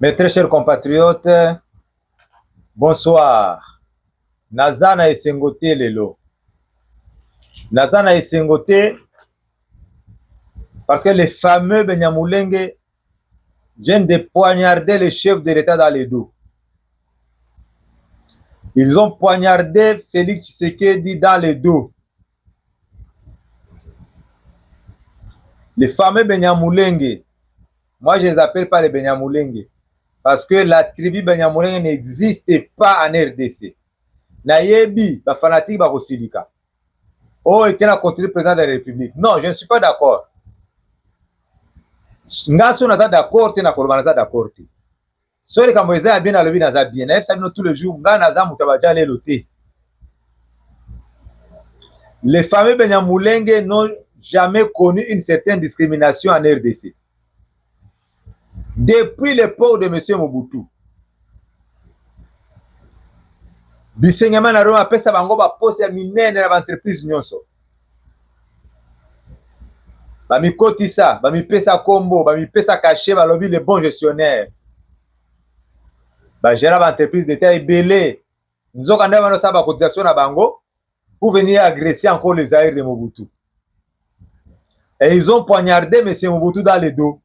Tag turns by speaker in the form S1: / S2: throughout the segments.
S1: Mes très chers compatriotes, bonsoir. Naza na esengo te lelo. Naza na esengo te parce que les fameux Benyamulenge viennent de poignarder le chef de l'État dans le dos. Ils ont poignardé Félix Tshisekedi dans le dos. Les fameux Benyamulenge, moi je ne les appelle pas les Benyamulenge parce que la tribu Benyamulenge n'existe pas en RDC. Nayebi, ba fanatique ba kosilika. Oh, il tient contre le président de la République. Non, je ne suis pas d'accord. Ngaso naza d'accord te na koloba naza d'accord te. Soli kambo eza bien alobi naza bien. Na yebisa bino tous les jours nga naza mutu abaja lelo te. Les fameux Benyamulenge n'ont jamais connu une certaine discrimination en RDC. Depuis l'époque de M. Mobutu. Bisengema na Roma apesa bango ba poste ya minene na entreprise nyonso. Bamikotisa, bamipesa kombo, bamipesa cachet, balobi les bons gestionnaires. Bagera ba entreprise d'État ebele. Nzoka nde bano sa ba cotisation na bango pour venir agresser encore les aïrs de Mobutu. Et ils ont poignardé M. Mobutu dans le dos.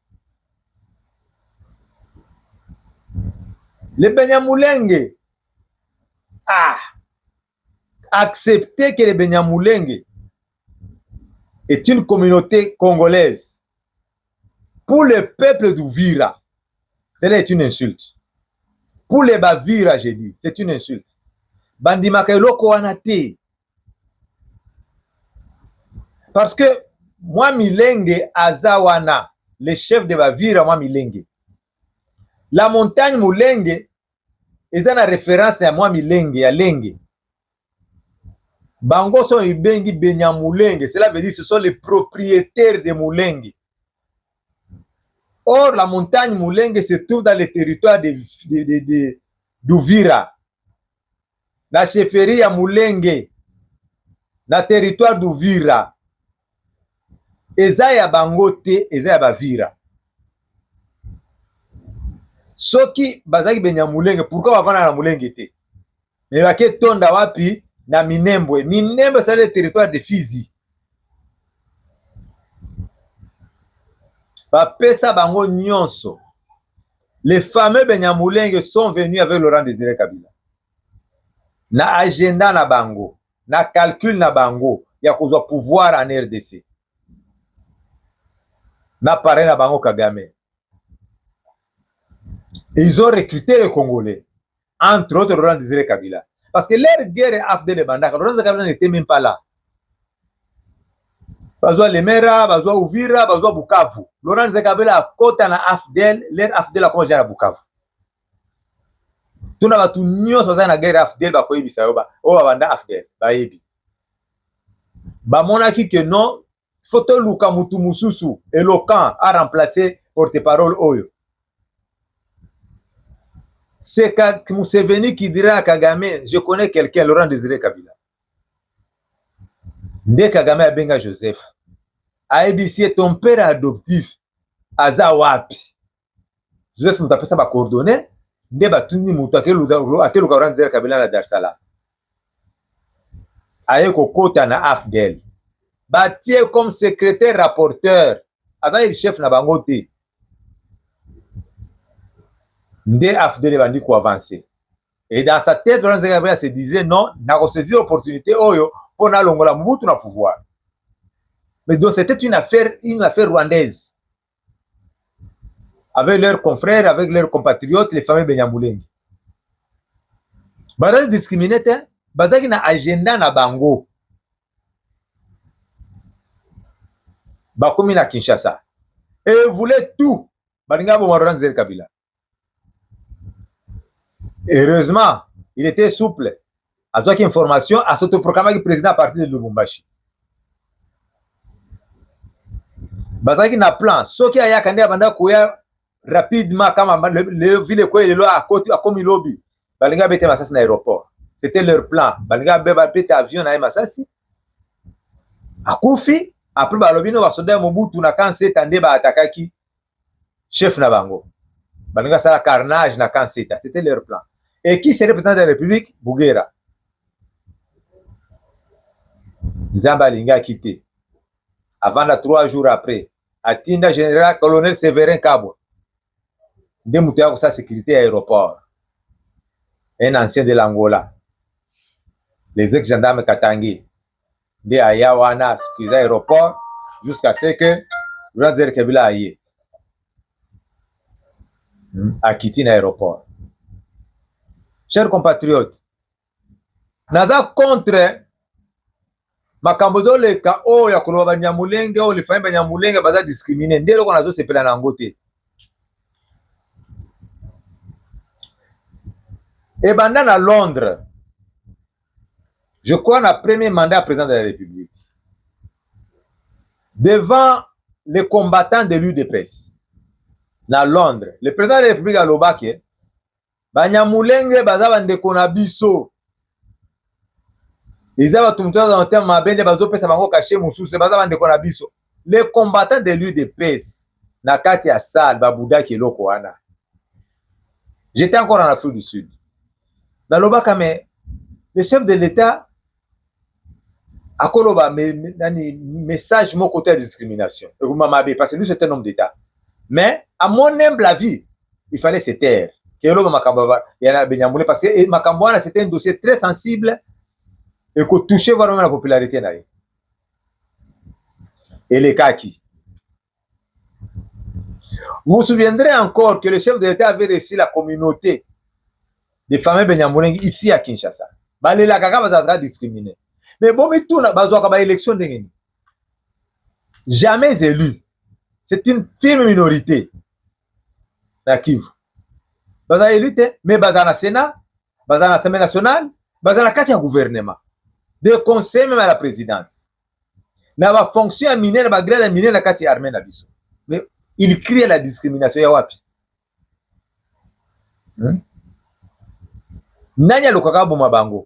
S1: Les Benyamulenge accepter que les Benyamulenge est une communauté congolaise. Pour le peuple d'Uvira, cela est une insulte. Pour les Bavira, j'ai dit, c'est une insulte. Bandimaka eloko wana te. Parce que moi Milenge Azawana, le chef de Bavira, moi Milenge. La montagne Mulenge, eza na référence à moi Milenge, à Lenge. Bango sont ibengi Benyamulenge, cela veut dire que ce sont les propriétaires de Mulenge. Or, la montagne Mulenge se trouve dans le territoire d'Uvira. La chefferie ya Mulenge, na territoire d'Uvira. Eza ya bango te, eza ya Bavira. Soki bazaki Benyamulenge, pourquoi bavana na Mulenge te? Mais bake tonda wapi na Minembwe. Minembwe c'est le territoire de Fizi. Bapesa bango nyonso. Les fameux Benyamulenge sont venus avec Laurent Désiré Kabila. Na agenda na bango, na calcul na bango, ya kozwa pouvoir en RDC. Na pare na bango Kagame. Et ils ont recruté les Congolais, entre autres Laurent Désiré Kabila. Parce que leur guerre AFDL et Bandaka, Laurent Désiré Kabila n'était même pas là. Bazwa Lemera, bazwa Uvira, bazwa Bukavu. Laurent Désiré Kabila a kota na AFDL, leur AFDL a commencé à Bukavu. Tuna batu nyonso baza na guerre AFDL bakoyebisa yo ba o banda AFDL bayebi. Bamonaki que non, photo luka mutu mususu éloquent a remplacé porte-parole oyo. C'est Museveni qui dirait à Kagame, je connais quelqu'un, Laurent Désiré Kabila. Nde Kagame abenga Joseph. Aebisi ton père adoptif aza wapi. Joseph mutapesa ba coordonnées. Nde batundi mutu akeluka Laurent Désiré Kabila na Dar es Salaam. Aye kokota na AFDL. Batie comme secrétaire rapporteur. Aza le chef na bango te. Nde AFDL bandi ko avancer. Et dans sa tête, Laurent Désiré Kabila se disait non, n'a pas saisi l'opportunité oyo pour na longola Mobutu na pouvoir. Mais donc c'était une affaire rwandaise. Avec leurs confrères, avec leurs compatriotes, les familles Benyamulenge. Bazali discriminé te, bazali na agenda na bango. Bakomi na Kinshasa. Et ils voulaient tout. Balinga bo Laurent Désiré Kabila. Heureusement, il était souple. Avec information, à s'autoproclamer président à partir de Lubumbashi. Bazaki na plan. Soki aya kande abanda kuya rapidement comme le ville ko lelo à côté à comme lobby. Balinga bete Masasi na aéroport. C'était leur plan. Balinga bete avion na Masasi. Akufi après balobi no basoda Mobutu na kanse tande ba atakaki chef na bango. balinga sala carnage na Kanseta, c'était leur plan. Et qui serait président de la République? Bougera. Nzamba alinga quitté. Avant la 3 jours après, atinda général colonel Séverin Kabwa. De mutuya sa sécurité aéroport. Un ancien de l'Angola. Les ex-gendarmes Katangi. De Ayawana, sécurité aéroport, jusqu'à ce que Jean-Zéry Kabila aille. À quitter l'aéroport. Chers compatriotes, naza contre makambo zoleka oyo ya koloba Banyamulenge oyo lifanye Banyamulenge baza discriminer nde loko nazo sepela nango te. Ebanda na Londres, je crois na premier mandat président de la République, devant les combattants de l'UDPS na Londres, le président de la République alobaki Banyamulenge baza bandeko na biso. Eza batu mutoza ntema mabende bazopesa bango caché mususu baza bandeko na biso. Les combattants de l'UDPS na kati ya salle babudaki eloko wana. J'étais encore en Afrique du Sud. Nalobaka mais le chef de l'État akoloba message mon côté de discrimination. Parce que lui c'est un homme d'État. Mais à mon humble avis, il fallait se taire. Parce que Makambouana c'était un dossier très sensible et que touchait vraiment la popularité. Et les Kaki. Vous vous souviendrez encore que le chef de l'État avait reçu la communauté des familles Benyamulenge ici à Kinshasa. Balela kaka bazazaka discriminé. Mais bon, mais tout bazwaka ba élection ndengeni. Jamais élu. C'est une firme minorité. Na Kivu. Baza élu te, mais baza na Sénat, baza na Assemblée nationale, baza na kati ya gouvernement. De conseil même à la présidence. Na ba fonction minée na ba grade minée na kati ya armée na biso. Mais il crie à la discrimination ya wapi? Nanya lokaka boma bango.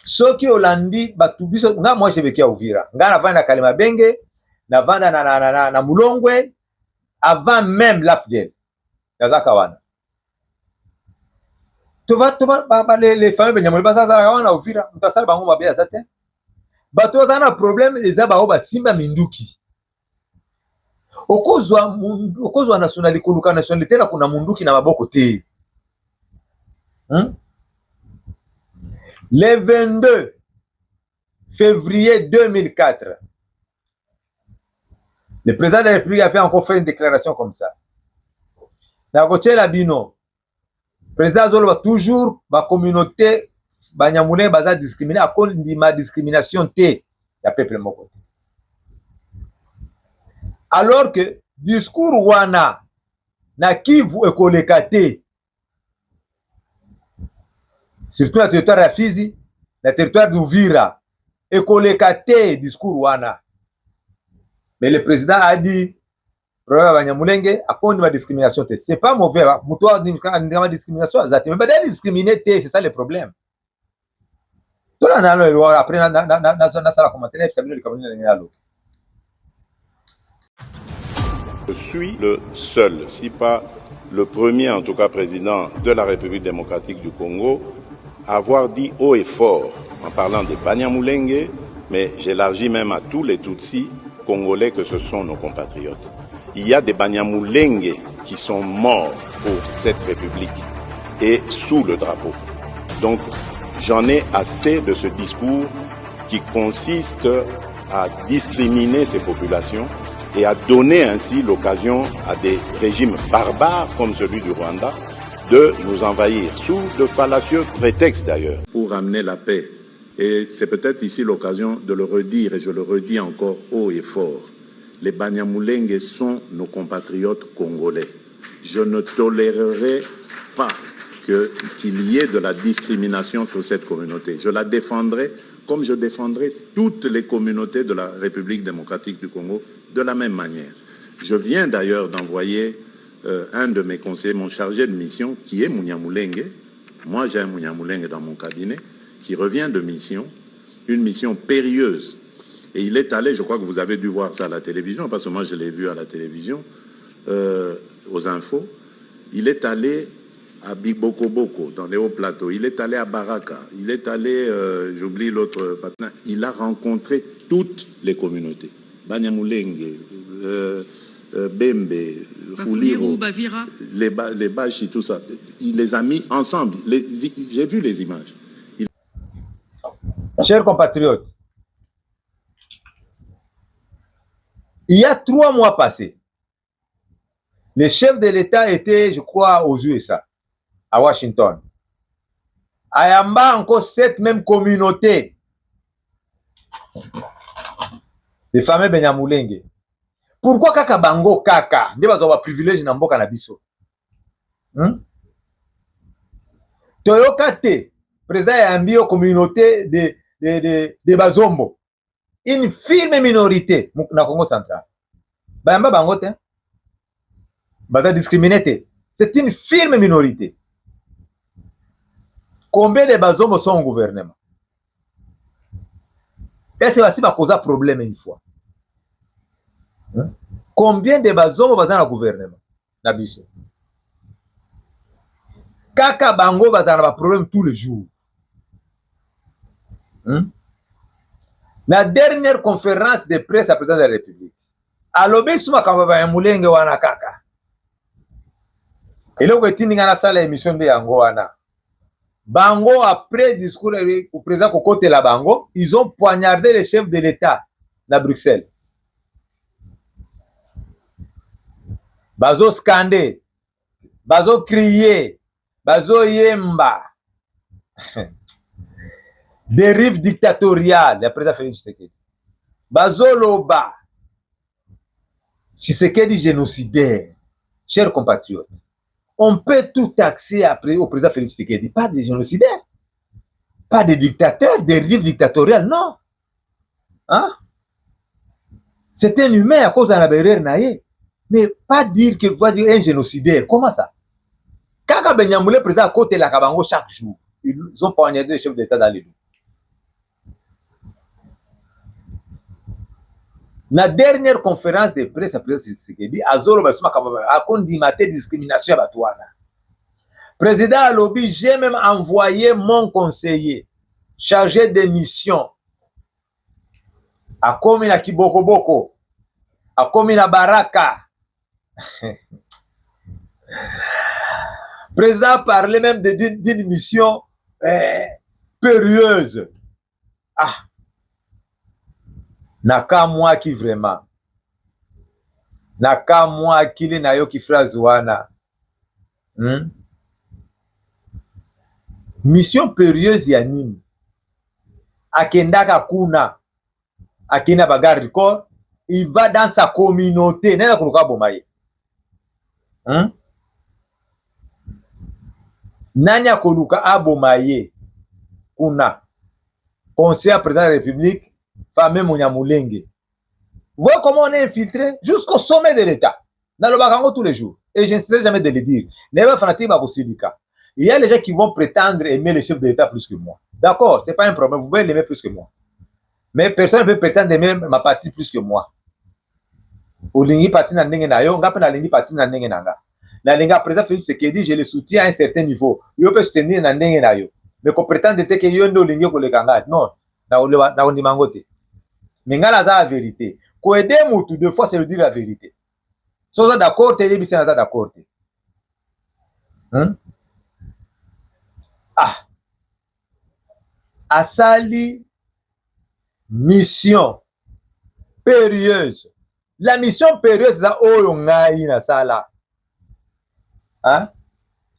S1: Soki Olandi batu biso nga moi je vécu à Uvira. Nga na vanda Kalema Benge, na vanda na Mulongwe avant même l'Afdel. Nazaka wana. Tu vas les familles Benyamulenge bazala wana Uvira, mutasala bango mabaya zate. Bato bazana problème eza ba oba simba minduki. Okozwa nationalité koluka nationalité na kuna munduki na maboko te. Le 22 février 2004, le président de la République a fait encore faire une déclaration comme ça. Na côté la bino, président Zolo va toujours ma communauté Banyamulenge baza discriminé à cause de ma discrimination te ya peuple moko. Alors que discours wana na Kivu ekoleka te. Surtout la territoire de Fizi, la territoire d'Uvira, ekoleka te discours wana. Mais le président a dit problème Banyamulenge à cause de ma discrimination te. C'est pas mauvais, mutoa ma discrimination azati, mais pas discriminer te, c'est ça le problème. Après na commentaire
S2: Je suis le seul, si pas le premier en tout cas président de la République démocratique du Congo à avoir dit haut et fort en parlant des Banyamulenge, mais j'élargis même à tous les Tutsis congolais que ce sont nos compatriotes. Il y a des Banyamulenge qui sont morts pour cette République et sous le drapeau. Donc j'en ai assez de ce discours qui consiste à discriminer ces populations et à donner ainsi l'occasion à des régimes barbares comme celui du Rwanda de nous envahir, sous de fallacieux prétextes d'ailleurs. Pour amener la paix, et c'est peut-être ici l'occasion de le redire, et je le redis encore haut et fort, les Banyamulenge sont nos compatriotes congolais. Je ne tolérerai pas qu'il y ait de la discrimination sur cette communauté. Je la défendrai comme je défendrai toutes les communautés de la République démocratique du Congo de la même manière. Je viens d'ailleurs d'envoyer un de mes conseillers, mon chargé de mission, qui est Munyamulenge. Moi, j'ai un Munyamulenge dans mon cabinet, qui revient de mission, une mission périlleuse. Et il est allé, je crois que vous avez dû voir ça à la télévision, parce que moi je l'ai vu à la télévision, aux infos. Il est allé à Bibokoboko, dans les hauts plateaux. Il est allé à Baraka. Il est allé, j'oublie l'autre patin. Il a rencontré toutes les communautés. Banyamulenge, Bembe, Fuliro,
S3: Bavira,
S2: les Bashi, tout ça. Il les a mis ensemble. J'ai vu les images.
S1: Chers compatriotes, il y a 3 mois passés, le chef de l'État était, je crois, aux USA, à Washington. À Yamba, encore cette même communauté de fameux Benyamulenge. Pourquoi kaka bango kaka nde bazwa ba privilège na mboka na biso? Toyoka te président yambi yo communauté de Bazombo, une firme minorité na Congo central. Bayamba bango te, baza discriminé te. C'est une firme minorité. Combien de Bazombo sont au gouvernement? Est-ce que va causer problème une fois? Combien de Bazombo baza na gouvernement na biso? Kaka bango baza na ba problème tous les jours. La dernière conférence de presse à président de la République, alobi suma kamba Banyamulenge wana kaka. Eloko etindinga na sala émission de yango wana. Bango, après discours au président Kokote la bango, ils ont poignardé le chef de l'État à Bruxelles. Bazo scandé, bazo crié, bazo yemba. Dérive dictatoriale, le président Félix Tshisekedi. Bazo loba. Tshisekedi génocidaire. Chers compatriotes, on peut tout taxer après au président Félix Tshisekedi. Pas de génocidaire, pas de dictateur, de dérive dictatoriale, non. Hein? C'est un humain à cause de la barrière naïe. Mais pas dire que vous dire un génocidaire. Comment ça? Kaka Benyamule président à côté de la Kabango chaque jour. Ils ont poignardé le chef d'État dans les loups. La dernière conférence de presse à président Tshisekedi, Azoro Basuma Kababa, a condamné discrimination à Batouana. Président Alobi, j'ai même envoyé mon conseiller chargé de mission à Komina Kibokoboko, à Komina Baraka. Président parlait même d'une mission périlleuse. Ah! Naka moi qui vraiment. Naka moi qui le nayo ki phrase wana. Mission périlleuse ya nini? Akendaka kuna. Akenda bagarre du corps. Il va dans sa communauté. Nena kuruka bomaye. Nani akoluka abomaye. Kuna. Conseiller président de la République. Fameux Banyamulenge. Vous voyez comment on est infiltré jusqu'au sommet de l'État. Dans le Bakango tous les jours. Et je ne cesserai jamais de le dire. Il y a les gens qui vont prétendre aimer le chef de l'État plus que moi. D'accord, c'est pas un problème. Vous pouvez l'aimer plus que moi. Mais personne ne peut prétendre aimer ma partie plus que moi. Olingi parti na ndenge na yo, nga pe na lingi parti na ndenge na nga. Na linga président Félix Tshisekedi, je le soutiens à un certain niveau. Yo peut soutenir na ndenge na yo. Mais qu'on prétende que yo ndo lingi ko le kanga. Non, na on mangote. Mais ngala za la vérité. Ko aider mutu deux fois c'est le dire la vérité. So za d'accord te yebi ça d'accord te. Ah. Asali mission périlleuse. La mission périlleuse za oyo ngai na sala. Hein?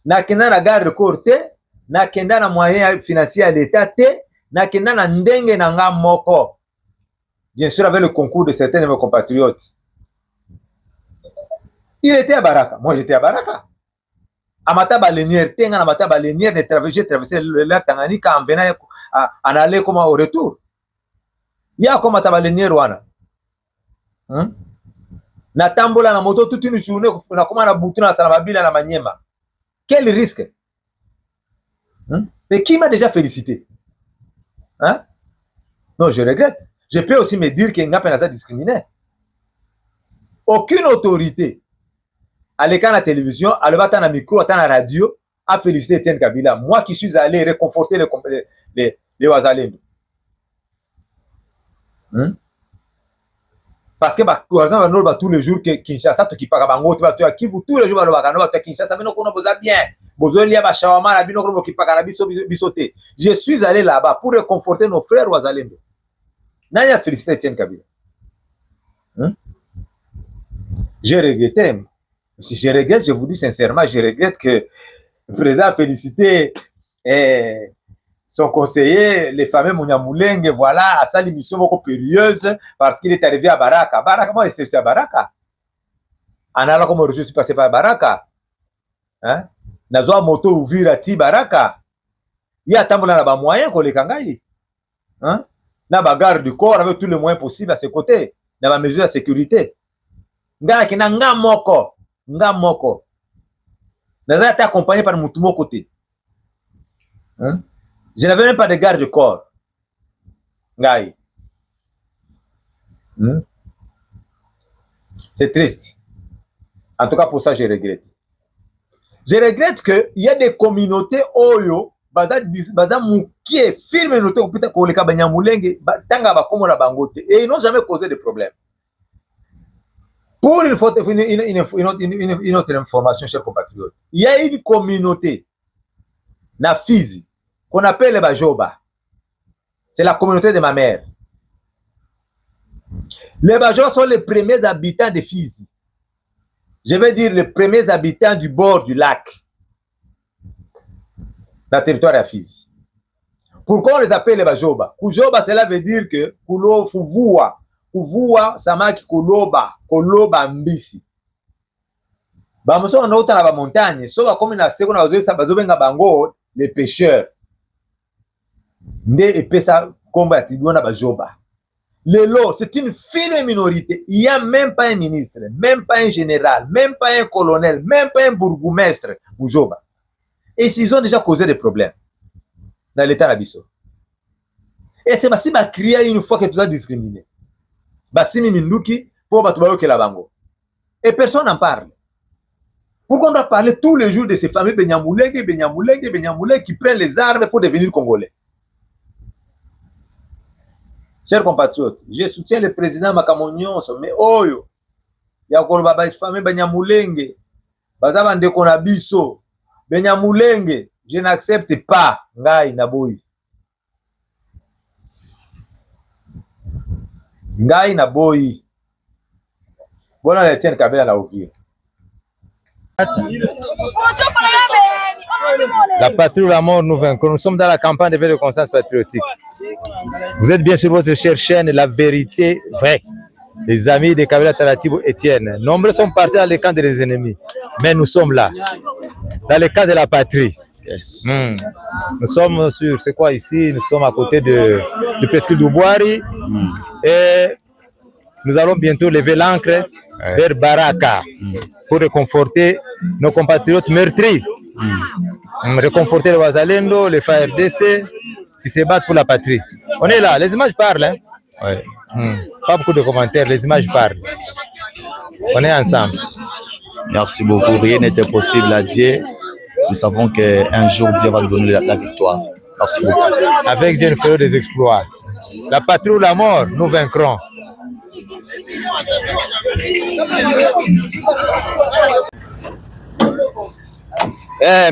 S1: Na kenda na garde corps te, na kenda na moyen financier à l'État te, na kenda na ndenge na nga moko. Bien sûr avec le concours de certains de mes compatriotes. Il était à Baraka, moi j'étais à Baraka. Amata balenière, tenga na mata balenière de traverser le lac Tanganyika en venant en aller comme au retour. Il y a comme mata balenière wana. Na tambola na moto toute une journée na koma na butu na salamabila na Manyema. Quel risque? Mais qui m'a déjà félicité? Hein? Non, je regrette. Je peux aussi me dire qu'il n'y a pas de discriminé. Aucune autorité aleka na télévision, aleba na micro, ata na radio, a félicité Etienne Kabila. Moi qui suis allé réconforter les Wazalendo. Parce que Wazalendo va tous les jours que Kinshasa to kipaka bango to ya Kivu tous les jours ba lobaka no ba Kinshasa bino kono boza bien. Bozo lia ba shawama na bino kono kipaka na bisoté. Je suis allé là-bas pour réconforter nos frères Wazalendo. Nani a félicité Etienne Kabila. J'ai regretté. Si je regrette, je vous dis sincèrement, je regrette que le président a félicité son conseiller, le fameux Munyamulenge, voilà, à sa mission beaucoup périlleuse, parce qu'il est arrivé à Baraka. Baraka, moi, je suis à Baraka. En allant comme je suis passé par Baraka. Hein? Nazoa moto ouvrir ti Baraka. Il y a tant de moyens qu'on les kangaï. Hein? Na bagarre du corps avec tous les moyens possibles à ses côtés. Dans la mesure de sécurité. Ngana kina nga moko. Naza été accompagné par Moutumo côté. Hein? Je n'avais même pas de garde de corps. Ngai. C'est triste. En tout cas, pour ça, je regrette. Je regrette qu'il y a des communautés oyo, baza moukie, filme noté ou peut-être qu'on les Banyamulenge, tanga bakomo na bangote. Et ils n'ont jamais causé de problème. Pour une autre information, chers compatriotes, il y a une communauté, na Fizi, qu'on appelle les Bajoba. C'est la communauté de ma mère. Les Bajoba sont les premiers habitants de Fizi. Je vais dire les premiers habitants du bord du lac. Dans le territoire de Fizi. Pourquoi on les appelle les Bajoba? Kujoba, cela veut dire que Kulo Fuvua. Kuvua samaki koloba mbisi. Ba moso on auta na ba montagne, so ba comme na seko na bazobenga bango les pêcheurs. Nde epesa komba tibiona na Bajoba. Lelo, c'est une fine minorité. Il n'y a même pas un ministre, même pas un général, même pas un colonel, même pas un bourgmestre Bujoba. Et s'ils ont déjà causé des problèmes dans l'état d'Abisso. Et c'est parce qu'ils crié une fois que tu as discriminé. Basimi Minduki pour Batubayo Kelabango. Et personne n'en parle. Pourquoi on doit parler tous les jours de ces fameux Benyamulenge qui prennent les armes pour devenir Congolais? Chers compatriotes, je soutiens le président Makamonyon, mais oyo, yakolo baba fameux Benyamulenge, bazaba ndeko na biso, Benyamulenge, je n'accepte pas ngai naboyi. Ngai na boyi. Bona le Etienne Kabila na Uvira. La patrie ou la mort nous vaincrons. Nous sommes dans la campagne de veille de conscience patriotique. Vous êtes bien sur votre chère chaîne La Vérité Vraie. Les amis de Kabila Talatibo Etienne. Nombreux sont partis dans les camps des ennemis. Mais nous sommes là. Dans les camps de la patrie. Yes. Nous sommes sur, c'est quoi ici? Nous sommes à côté de Presqu'île d'Ouboari. Et nous allons bientôt lever l'ancre vers Baraka pour réconforter nos compatriotes meurtris. Réconforter les Wazalendo, les FARDC qui se battent pour la patrie. On est là, les images parlent. Hein? Ouais. Pas beaucoup de commentaires, les images parlent. On est ensemble.
S3: Merci beaucoup. Rien n'était possible à Dieu. Nous savons qu'un jour Dieu va nous donner la victoire. Merci beaucoup.
S1: Avec Dieu, nous ferons des exploits. La patrie ou la mort, nous vaincrons.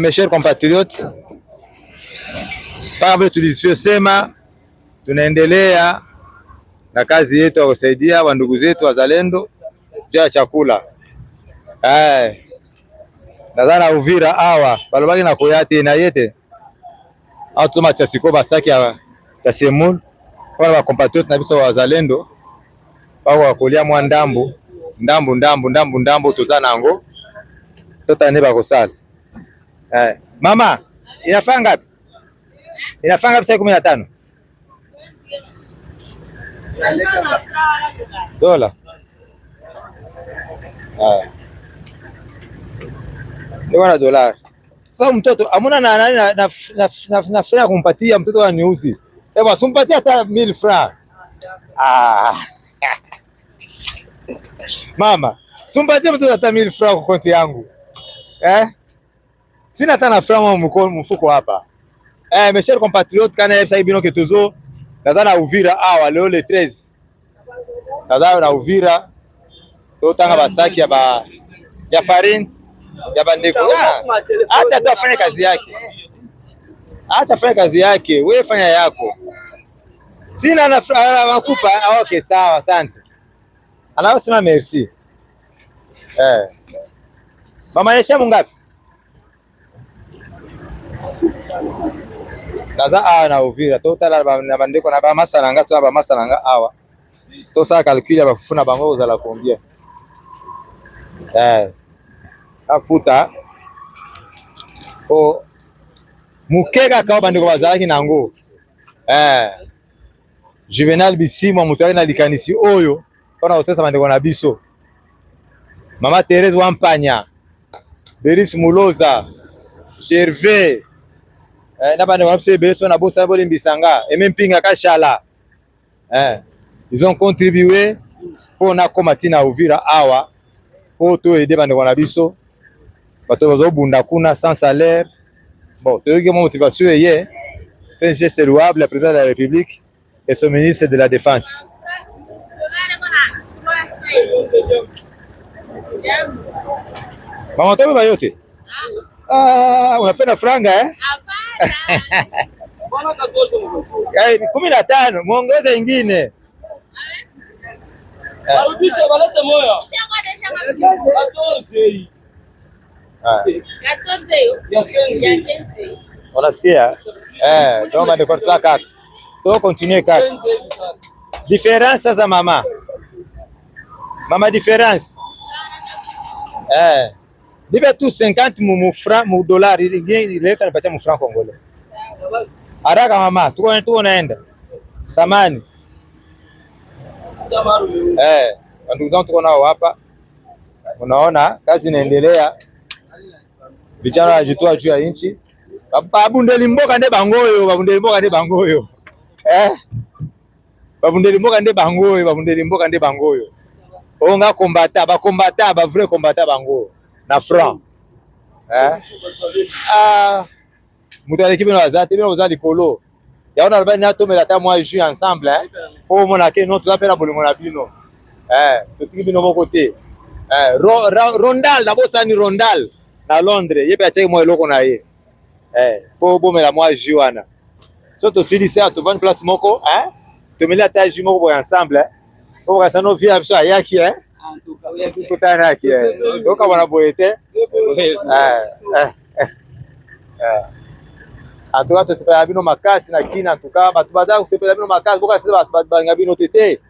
S1: Mes chers compatriotes, kabla tulisema tunaendelea na kazi yetu ya kusaidia wandugu zetu wazalendo juu ya chakula. Nadhana Uvira awa balobaki na koyate na yete au tomati siko basaki ya semul kwa ba compatriotes na biso wazalendo bawa kolia mwa ndambu tozana ngo totane bakosala. Mama, inafaa ngapi? Inafaa ngapi saa 15? Dola. Ni dola. Sasa mtoto amuna na nani na frère kumpatia mtoto wa niuzi. Ewa sumpatia hata 1000 francs. Mama, Tumpatie mtu hata 1000 francs kwa konti yangu. Sina hata na francs mfuko hapa. Mes chers compatriotes, kana yebisa bino ke tozo naza na Uvira awa leo le 13. Naza na Uvira totanga basaki ya farine ya bandeko. Acha tu afanye kazi yake. Acha afanye kazi yake, wewe fanya yako. Sina na makupa. Okay, sawa, asante. Anasema merci. Mama nesha mungapi? Kaza awa na Uvira totala na bandeko na ba masalanga to ba masalanga awa. To sa calcule ba fufuna bango uzala combien? Afuta o mukeka ka bandeko bazalaki nango. Juvenal Bisimwa mutu na likanisi oyo mpona kosesa bandeko na biso. Mama Thérèse Wampanya, Beris Muloza, Gervais, na bandeko na biso beso na bosa bolimbisanga, et même Pinga Kashala. Ils ont contribué pour na komatina Uvira awa pour to aider bandeko na biso. Bato bazo bunda kuna sans salaire. Bon, toyoki motivation eye, c'est un geste louable, le président de la République et son ministre de la Défense. Mama tobe bayote. Unapenda franga Bwana 15 muongeze ingine.
S4: Warudishe walete moyo. 14.
S1: Unasikia? Donc on décortique kaka. To continuer kaka. Différence za mama. Mama différence. Bibe tu 50 mu franc mu dollar il leta nipatia mu franc congolais. Haraka mama, tuko naenda. Samani. Ndugu zangu tuko nao hapa. Unaona kazi inaendelea. Vijana wajitoa juu ya nchi. Babundeli mboka nde bangoyo, babundeli mboka nde bangoyo. Babundeli mboka nde bangoyo, babundeli mboka nde bangoyo. Onga combattant, ba combattant, ba vrai combattant bango na franc. Mutu l'équipe na wazate, bino wazali kolo. Ya ona albani na tomela ta moi jeu ensemble pour mona ke non tu appelle bolingo na bino. Totiki bino moko te. Rondal na bosani Rondal na Londres, yepe acheki moi loko na ye. Pour bomela moi jeu wana. Soto sili sa to van place moko, tomela ta jeu moko ensemble. Pour que ça nous vienne absolument ayaki kutana yaki donc wana boyete en tout cas to sepela bino makasi na kina en tout cas batu baza ko sepela bino makasi boka seba batu banga bino tete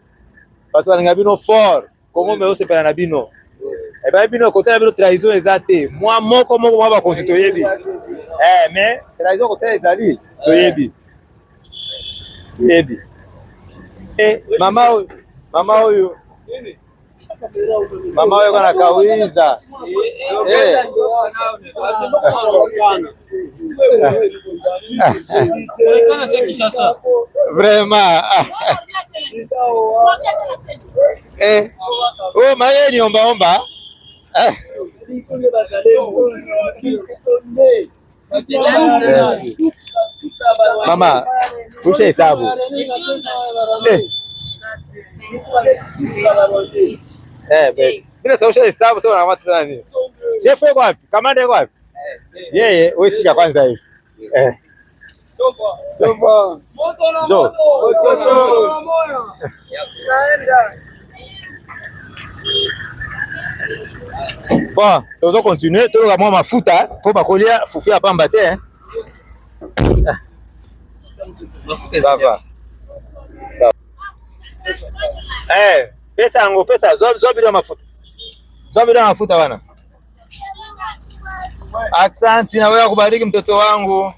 S1: batu banga bino fort kongo me o sepela na bino e ba bino côté na bino trahison ezate moi moko ba constituer yebi mais trahison côté ezali to yebi mama huyu kana kawiza vraiment maye ni omba mama ushe hesabu bila sausha hesabu sio na watu nani. Chef yuko wapi? Kamanda yuko wapi? Yeye wewe shika kwanza hivi. Sofa. Jo. Bon, tozo continuer, tozo kama mafuta pour bakolia fufia pamba te. Ça va. Pesa yangu pesa zo bila mafuta. Zo bila mafuta bana. Asante na wewe kubariki mtoto wangu.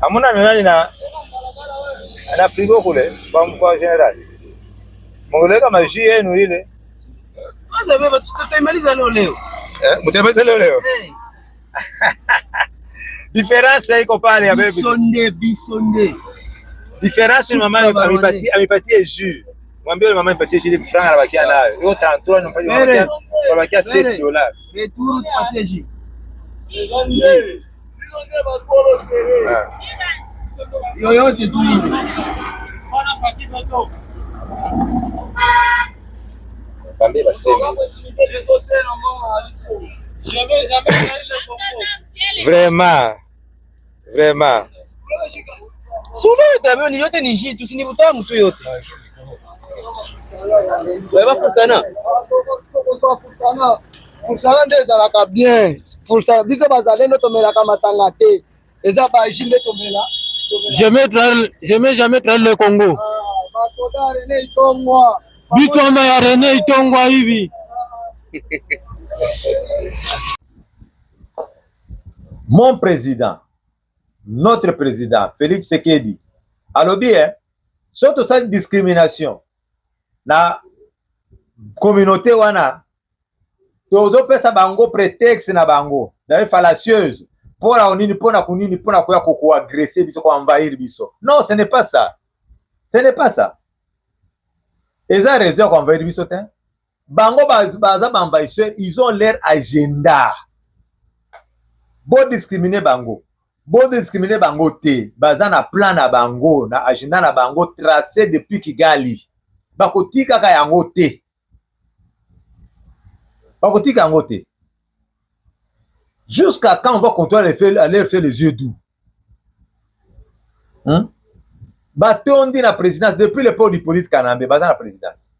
S1: Hamuna nani na frigo kule kwa general. Mongoleka maji yenu ile.
S4: Sasa wewe tutaimaliza leo.
S1: Mtamaliza leo. Différence iko pale avec
S4: Bisonde.
S1: différence mama amepatie jus. Mwambie mama amepatie jus francs anabakia nayo. Yo 33 anabakia $7.
S4: Retour patie jus. Yoyote tu hivi.
S1: Bambe baseme. Vraiment.
S4: Sulu yote ni yote ni jus, tusinivuta mtu yote. Wewe fusana.
S5: Fusana nde ezalaka bien. Fusana biso bazalendo tomelaka masanga te. Eza ba jus nde tomela.
S4: Jamais trahi le Congo.
S5: Basoda René Itongwa.
S4: Bitomba ya René Itongwa hivi.
S1: Mon président, notre président, Félix Tshisekedi, alobi surtout cette discrimination na communauté wana tozopesa bango prétexte na bango d'ailleurs fallacieuse pona onini pona kunini pona koya koagresser biso ko envahir biso. Non, ce n'est pas ça. Ce n'est pas ça. Eza raison ya envahir biso te. Bango baza ba envahisseurs, ils ont leur agenda. Bo discriminer bango. Bo discriminer bango te. Baza na plan na bango, na agenda na bango tracé depuis Kigali. Bakotika ka yango te. Bakotika yango te. Jusqu'à quand on va continuer à leur faire les yeux doux. Batondi na présidence depuis le port du Hippolyte Kanambe, baza na présidence.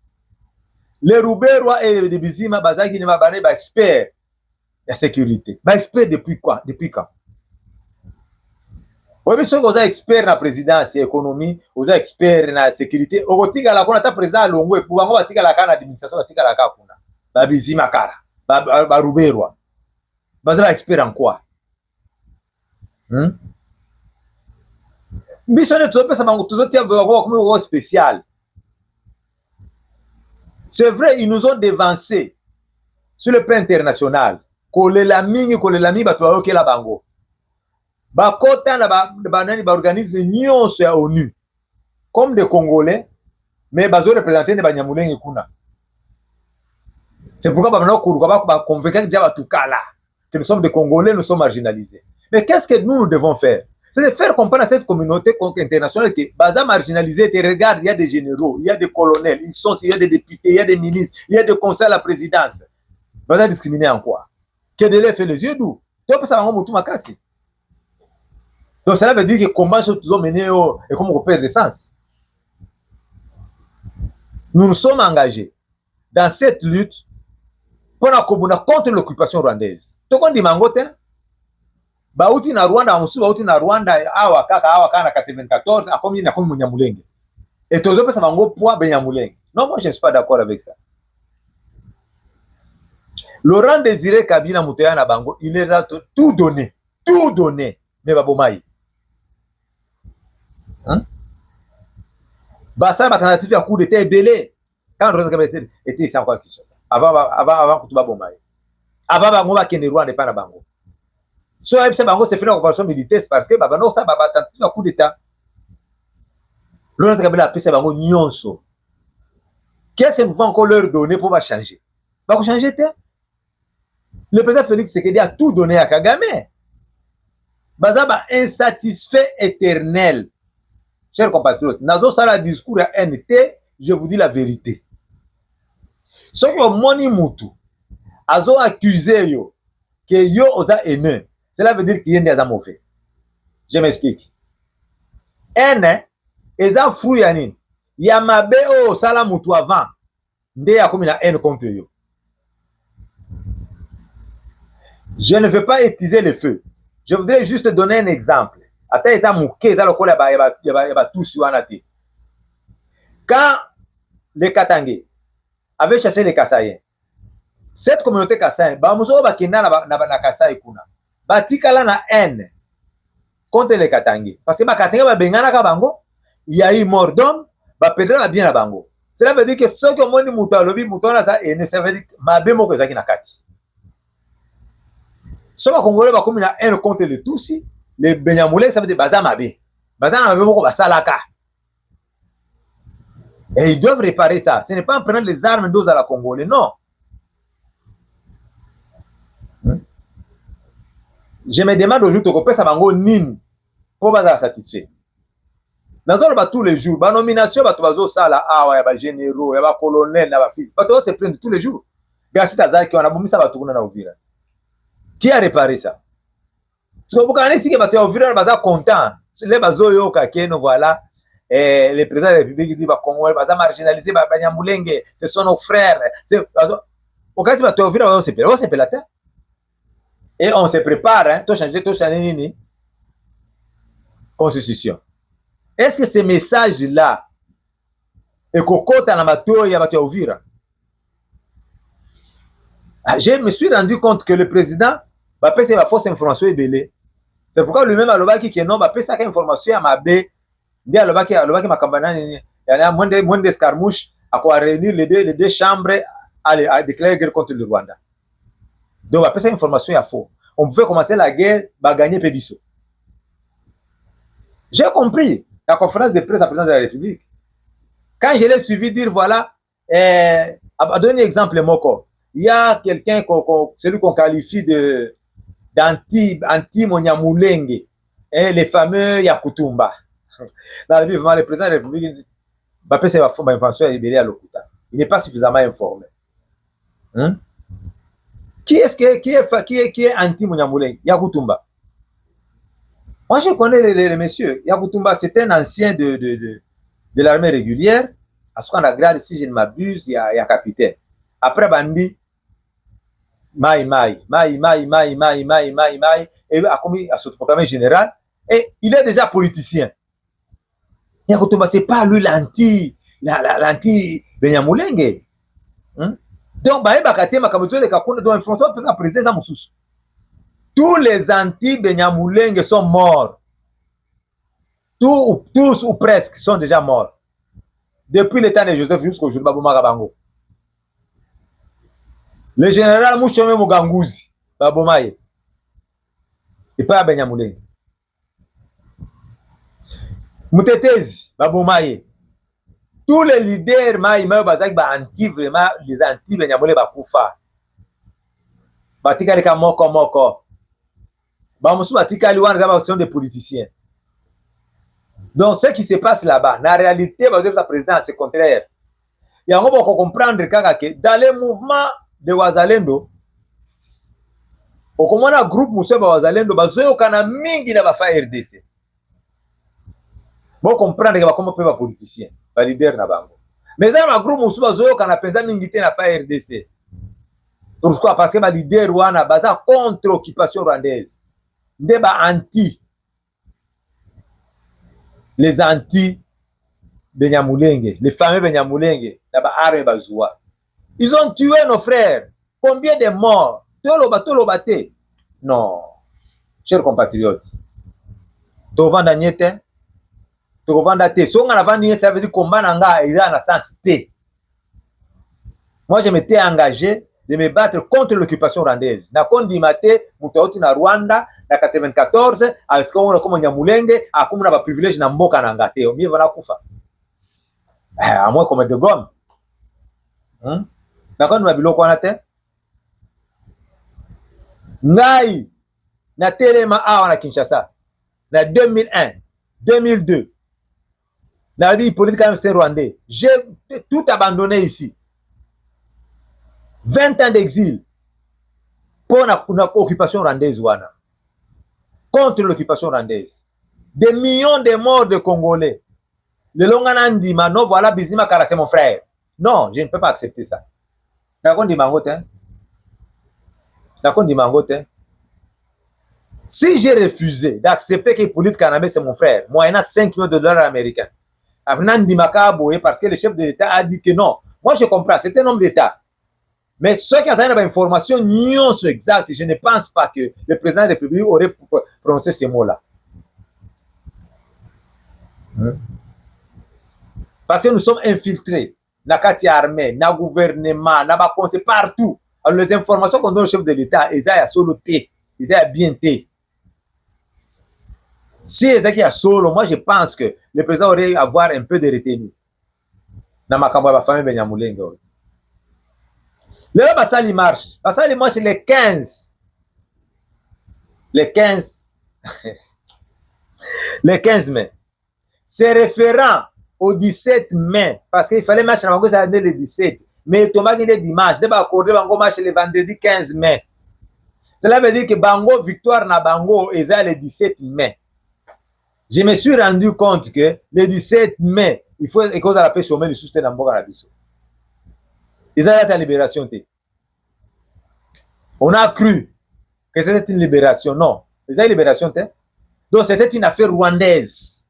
S1: Les Rouberwa et les Bizima bazaki ni mabane ba expert la sécurité. Ba expert depuis quoi? Depuis quand? Obi soko za expert na présidence et économie, oza expert na sécurité. Okotika la kona ta président Longwe pour bango batika la kana administration batika la kakuna. Ba Bizima kara, ba Rouberwa. Baza expert en quoi? Bisone tuzopesa bango tuzotia bango comme spécial. C'est vrai, ils nous ont devancé sur le plan international. Kolela mingi bato bayoke la bango. Bakota na ba organisme nyonso ya ONU comme des Congolais, mais bazo représenter ne Banyamulenge kuna. C'est pourquoi ba convaincre déjà batukala que nous sommes des Congolais, nous sommes marginalisés. Mais qu'est-ce que nous devons faire? C'est de faire comprendre à cette communauté internationale que Baza marginalisé, te regarde, il y a des généraux, il y a des colonels, il y a des députés, il y a des ministres, il y a des conseils à la présidence. Baza discriminé en quoi? Que de les faire les yeux doux. Donc cela veut dire que combat sur tous mené et comme on perd le sens. Nous nous sommes engagés dans cette lutte pour contre l'occupation rwandaise. Tout qu'on dit mangote, bauti na Rwanda, musu bauti na Rwanda, awa kaka na 94, akomi na komi Munyamulenge. Et tozo pesa bango poa Benyamulenge. Non, moi je ne suis pas d'accord avec ça. Laurent Désiré Kabila Muteya na bango, il les a tout donné, mais babomayi. Basa tentative ya coup d'état belé quand Laurent Kabila était ici encore à Kinshasa. Avant kutuba bomayi. Avant bango ba kende Rwanda pa na bango. So ebse bango se fait une occupation militaire parce que baba no sa baba tentative ya coup d'état. Laurent Kabila a pesa bango nyonso. Qu'est-ce que nous pouvons encore leur donner pour va changer? Va changer te? Le président Félix Tshisekedi a tout donné à Kagame. Bazaba insatisfait éternel. Chers compatriotes, nazo sala discours à NT, je vous dis la vérité. Ceux qui ont moni mutu, azo accusé yo, que yo osa haineux. Cela veut dire qu'il y a des mauvais. Je m'explique. Haine, eza fruit yanin. Yamabe o sala mutu avant. Nde ya komi na haine contre yo. Je ne veux pas utiliser le feu. Je voudrais juste donner un exemple. Ata eza muke eza lokola ba tusi wana te. Quand les Katangais avaient chassé les Kassaïens, cette communauté Kassaïen, ba muso ba kenda na Kassaï kuna. Ba tikala na haine contre les Katangais parce que ba Katangais ba bengana ka bango, il y a eu mort d'homme, ba perdre bien na bango. Cela veut dire que ceux qui ont moni mutalobi mutona za haine, ça veut dire mabe moko zaki na kati. Soba Congolais ba komi na haine contre les Tutsis, les Benyamulenge, ça veut dire Bazamabe. Bazamabe, beaucoup Basalaka. Et ils doivent réparer ça. Ce n'est pas en prenant les armes d'os à la Congolais, non. Je me demande aujourd'hui que ça bango nini pour pas satisfait. Dans tous les jours, la nomination, il y a des généraux, il y a des colonels, il y a des fils. Ils se prennent tous les jours. Qui a réparé ça? Si vous avez dit que vous êtes content, les bazoyo kakeno voilà, le président de la République dit que Congo va marginaliser Banyamulenge, ce sont nos frères. Au cas où vous on se pèle la terre. Et on se prépare, hein, tout changer, constitution. Est-ce que ces messages-là, et kokota na mato ya bato ya Uvira? Je me suis rendu compte que le président va passer la fausse information ébélée. C'est pourquoi lui-même a l'obaki qui non, va passer cette information à ma bé, bien l'obaki ma campagne, il y a moins d'escarmouches à quoi réunir les deux chambres à déclarer guerre contre le Rwanda. Donc, va passer information à faux. On pouvait commencer la guerre, va gagner Pébiso. J'ai compris la conférence de presse à président de la République. Quand je l'ai suivi dire, voilà, à donner un exemple, Moko, il y a quelqu'un, celui qu'on qualifie d'anti-Monyamulenge, les fameux Yakutumba. Dans le vraiment, le président de la République, il n'est pas suffisamment informé. Hein? Qui est anti-Monyamulenge? Yakutumba. Moi, je connais les messieurs. Yakutumba, c'est un ancien de l'armée régulière. À ce qu'on a grade, si je ne m'abuse, il y a capitaine. Après, Bandi, et a commis à s'autoproclamer général. Et il est déjà politicien. Yakutumba, c'est pas lui l'anti-Benyamulenge. Donc, tous les anti-Benyamulenge sont morts. Tous ou presque sont déjà morts. Depuis le temps de Joseph jusqu'au jour de Baboumaga Bango. Le général Mouchome Muganguzi, Baboumaye, et pas Benyamulenge. Moutetezi, Baboumaye. Tous les leaders, les anti-Benyamulenge, Bakoufa. Batikali Moko. Bamusu Batikali Wan sont des politiciens. Donc, ce qui se passe là-bas, la réalité, le président, c'est contraire. Il y a un peu comprendre que dans les mouvements de Wazalendo, au comment un groupe Moussa Wazalendo, bazoyo kana mingi na bafa RDC. Bon comprendre que comment peut pas politicien, pas leader na bango. Mais ça un groupe Moussa bazoyo kana pensa mingi te na fa RDC. Pourquoi? Parce que ba leader wana baza contre l'occupation rwandaise. Ndeba anti les anti-Benyamulenge, les fameux Benyamulenge, ils ont tué nos frères. Combien de morts? Tolobate. Non, chers compatriotes. Tovanda nyete, tovanda te. Si on a vendu, ça veut dire combat nanga il a la sensité. Moi, je m'étais engagé de me battre contre l'occupation rwandaise. Na kondi mate, mutauti na Rwanda, na 94, avec comme Nyamulenge, a comme na privilège na mboka na ngate. Omi vana kufa. À moi comme de gomme. Na kondi mabiloko wana te. Ngai na telema awa na Kinshasa. Na 2001, 2002. La vie politique rwandais. J'ai tout abandonné ici. 20 ans d'exil pour l'occupation rwandaise. Contre l'occupation rwandaise. Des millions de morts de Congolais. Le Longanandi, Mano, voilà, Bizima Kara, c'est mon frère. Non, je ne peux pas accepter ça. D'accord, dit Mangote. D'accord, dit Mangote. Si j'ai refusé d'accepter que Hippolyte Kanambe, c'est mon frère, moi, il y a 5 millions de dollars américains. Parce que le chef de l'État a dit que non. Moi, je comprends, c'est un homme d'État. Mais ceux qui ont des informations exactes, je ne pense pas que le président de la République aurait prononcé ces mots-là. Parce que nous sommes infiltrés. Dans la armée, dans le gouvernement, dans le conseil, partout. Alors les informations qu'on donne au chef de l'État, ils ont solo T, ils ont bien T. Si ezaki ya solo, moi je pense que le président aurait avoir un peu de retenue na makambo ya famille Benyamulenge. Lelo basali marche le 15 le 15 mai, se référant au 17 mai, parce qu'il fallait marcher dans le 17, mais tombaki le dimanche, de accordé bango marche le vendredi 15 mai. Cela veut dire que bango victoire na bango est le 17 mai. Je me suis rendu compte que le 17 mai, il faut que la paix chômée le soutien dans Mboka Nabiso. Ils ont la libération. On a cru que c'était une libération. Non, ils ont une libération. Donc c'était une affaire rwandaise.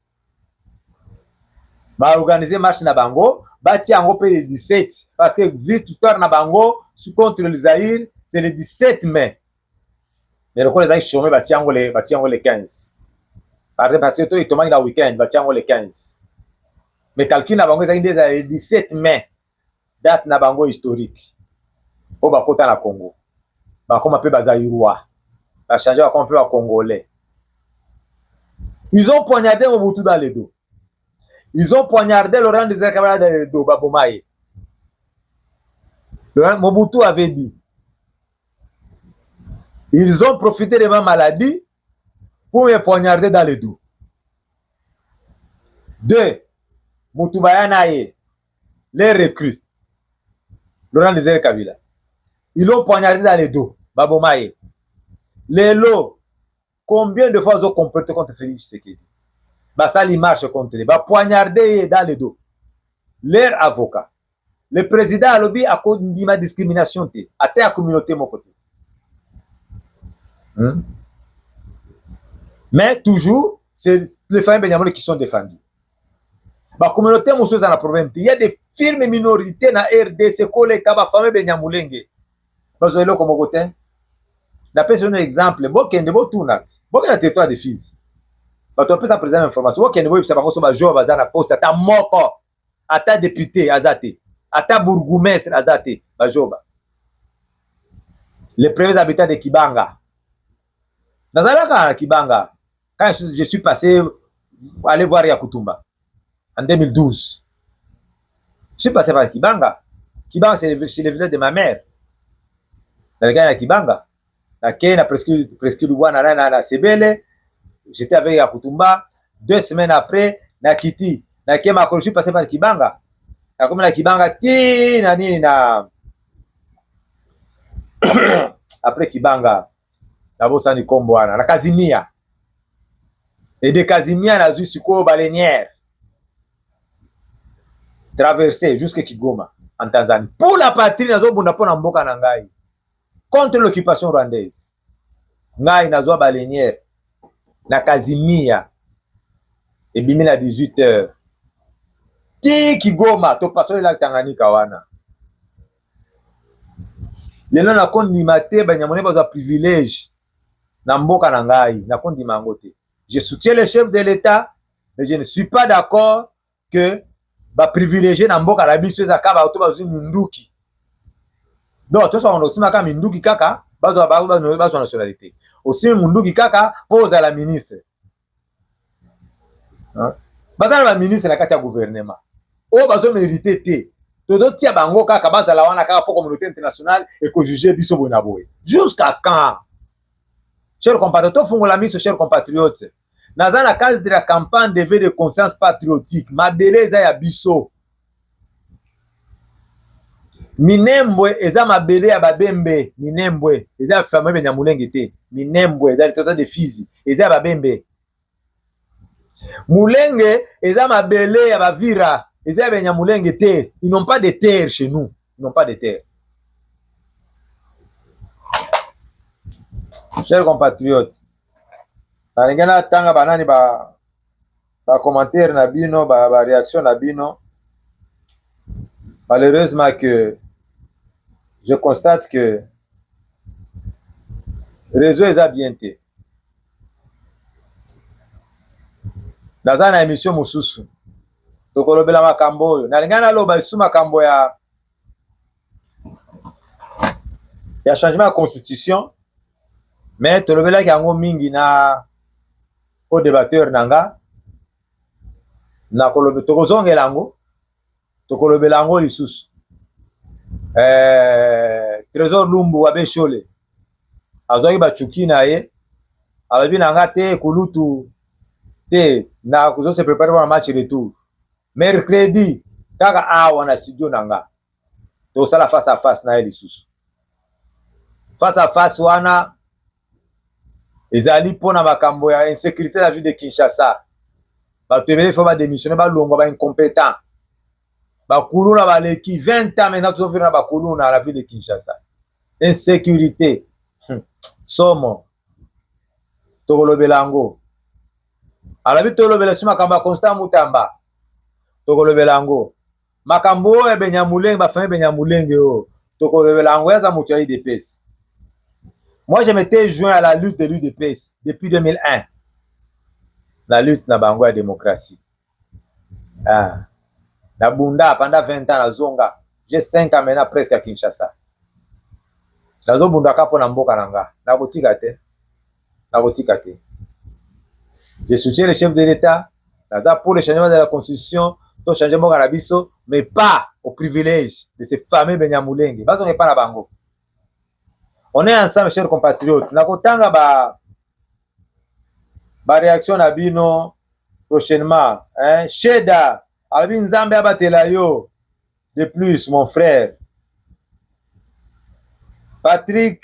S1: Bah organiser marche na bango, bati ango pe le 17 parce que victoire na bango contre le Zaïre, c'est le 17 mai. Mais le coup les chômés bati ango le 15. Parce que toi il tombe dans le week-end, bati ango le 15. Mais calcul na bango c'est le 17 mai. Date na bango historique. Au bakota na Congo. Ba comme peu bazaïrois. Ba changer ba comme peu congolais. Ils ont poignardé Mobutu dans le dos. Ils ont poignardé Laurent Désiré Kabila dans le dos, Babomaye. Mobutu avait dit. Ils ont profité de ma maladie pour me poignarder dans le dos. 2. Moutoubaya, les recrues. Laurent Désiré Kabila. Ils l'ont poignardé dans le dos, Babomaye. Les lots, combien de fois ils ont complété contre Félix Tshisekedi? Ça lui marche contre lui. Poignardé dans le dos. Leur avocat. Le président a lobby à cause de ma discrimination. À la communauté, mon côté. Mais toujours, c'est les familles Benyamulenge qui sont défendues. La communauté, monsieur, a un problème. Il y a des firmes minorités dans RDC, les familles Benyamulenge. Vous avez comme côté. La personne exemple, Bokende Botunat. Bokende territoire de Fizi. Tu peux ça présenter information. Bokende Botunat, c'est parce que ça joue à poste. Ata moko, ata député azate, ata bourgmestre azate, bajoba. Les premiers habitants de Kibanga. Nazalaka Kibanga. Quand je suis passé aller voir Yakutumba en 2012. Je suis passé par Kibanga. Kibanga c'est le village de ma mère. Dans le gars de Kibanga. Na presque Luwana na Sebele. J'étais avec Yakutumba. 2 semaines après, na Kiti. Na Kema, je suis passé par Kibanga. Na comme na Kibanga, ti na nini na. Après Kibanga, na Bosani Komboana, na Kazimia. Et de Kazimia, na Zusiko Baleinière. Traversé jusqu'à Kigoma, en Tanzanie. Pour la patrie, nazo bunda pona mboka na ngai. Contre l'occupation rwandaise. Ngai nazo Baleinière. Na Kazimia. Et bimi na 18h. Ti Kigoma, to passer la Tanganyika wana. Lelo na kondima te Banyamulenge bazwa privilège na mboka na ngai, na kondima yango te. Je soutiens le chef de l'État, mais je ne suis pas d'accord que ba privilégié na mboka la biso za kaba auto bazu minduki. Donc to so on aussi maka minduki kaka bazwa nationalité. Aussi minduki kaka pose à la ministre. Hein? Bazala ba ministre na kati ya gouvernement. O bazo mérité te. Todo tia bango kaka bazala wana kaka pour communauté internationale et que juger biso bona boy. Jusqu'à quand? Chers compatriotes, fungola miso chers compatriotes. Naza na cadre de la campagne de veille de conscience patriotique. Mabeleza ya biso. Minembwe eza mabele ya babembe. Minembwe eza ya famille Benyamulenge te. Minembwe eza litota de Fizi. Eza ya babembe. Mulenge eza mabele ya bavira. Eza ya Benyamulenge te. Ils n'ont pas de terre chez nous. Ils n'ont pas de terre. Chers compatriotes, na tanga banani ba commentaire na bino ba réaction na bino. Malheureusement que je constate que réseau est bien té. Naza na émission mususu. Tokolobela makambo oyo. Nalingana loba isu makambo ya changement de constitution. Mais tolobela yango mingi na co-débatteur nanga na kolobe tokozongela yango tokolobela yango lisusu. Trésor Lumbu abeshole azwaki bachuki na ye alobi nanga te kulutu te na kuzo se préparer pour un match retour mercredi kaka awa na studio nanga tosala face à face na ye lisusu. Face à face wana ezali mpona makambo ya insécurité na ville de Kinshasa. Bato ebele fo badémissionne balongwa baincompétent bakulu na baleki 20 ans maintenant tozofina na bakulu na la ville de Kinshasa. Insécurité somo tokolobela yango alabi tolobela si makambo ya Constant Mutamba tokolobela yango makambo oyo Benyamulenge bafamille Benyamulenge oyo tokolobela yango yaza moto ya UDPS. Moi je m'étais joint à la lutte de l'UDPS depuis 2001, la lutte na bango ya démocratie. Na bunda pendant 20 ans na zonga, j'ai 5 ans maintenant presque à Kinshasa. Nazo bunda kapo na mboka nanga, na kotika te. Je soutiens le chef de l'État, naza pour le changement de la constitution, to changer mboka na biso, mais pas au privilège de ces fameux Benyamulenge. Bazo pas na bango. On est ensemble, chers compatriotes. Na kotanga ba réaction na bino prochainement, hein? Sheda Albi Nzambe abatela yo. De plus, mon frère. Patrick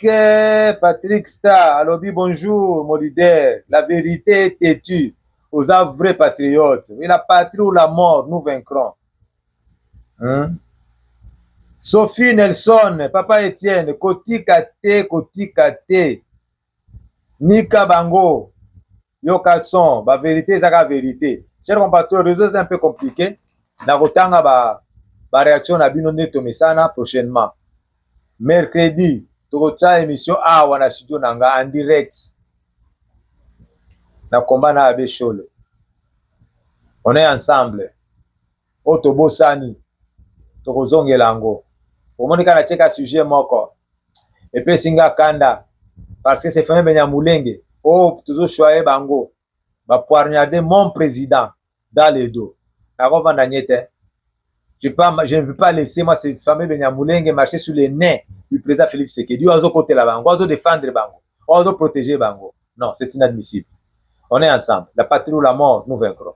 S1: Star, alobi bonjour, mon leader. La vérité est têtue aux vrais patriotes. Mais la patrie ou la mort, nous vaincrons. Sophie Nelson, Papa Etienne, kotika te. Nika bango. Yoka son, ba vérité, ça la vérité. Chers compatriotes, le réseau est un peu compliqué. Na kotanga ba réaction na bino neto mesana prochainement. Mercredi, tokotia émission awa na studio nanga en direct. Na combat na abeshole. On est ensemble. Otobo sani. Tokozongela yango. Omonika na cheka sujet moko. Et puis singa kanda. Parce que c'est famille Benyamulenge. Oh, toujours choyer bango. Va poignarder mon président dans les dos. Je ne veux pas laisser moi ces familles Benyamulenge marcher sur les nez du président Félix Tshisekedi. Ozo côté la bango, ozo défendre bango, ozo protéger bango. Non, c'est inadmissible. On est ensemble. La patrie ou la mort, nous vaincrons.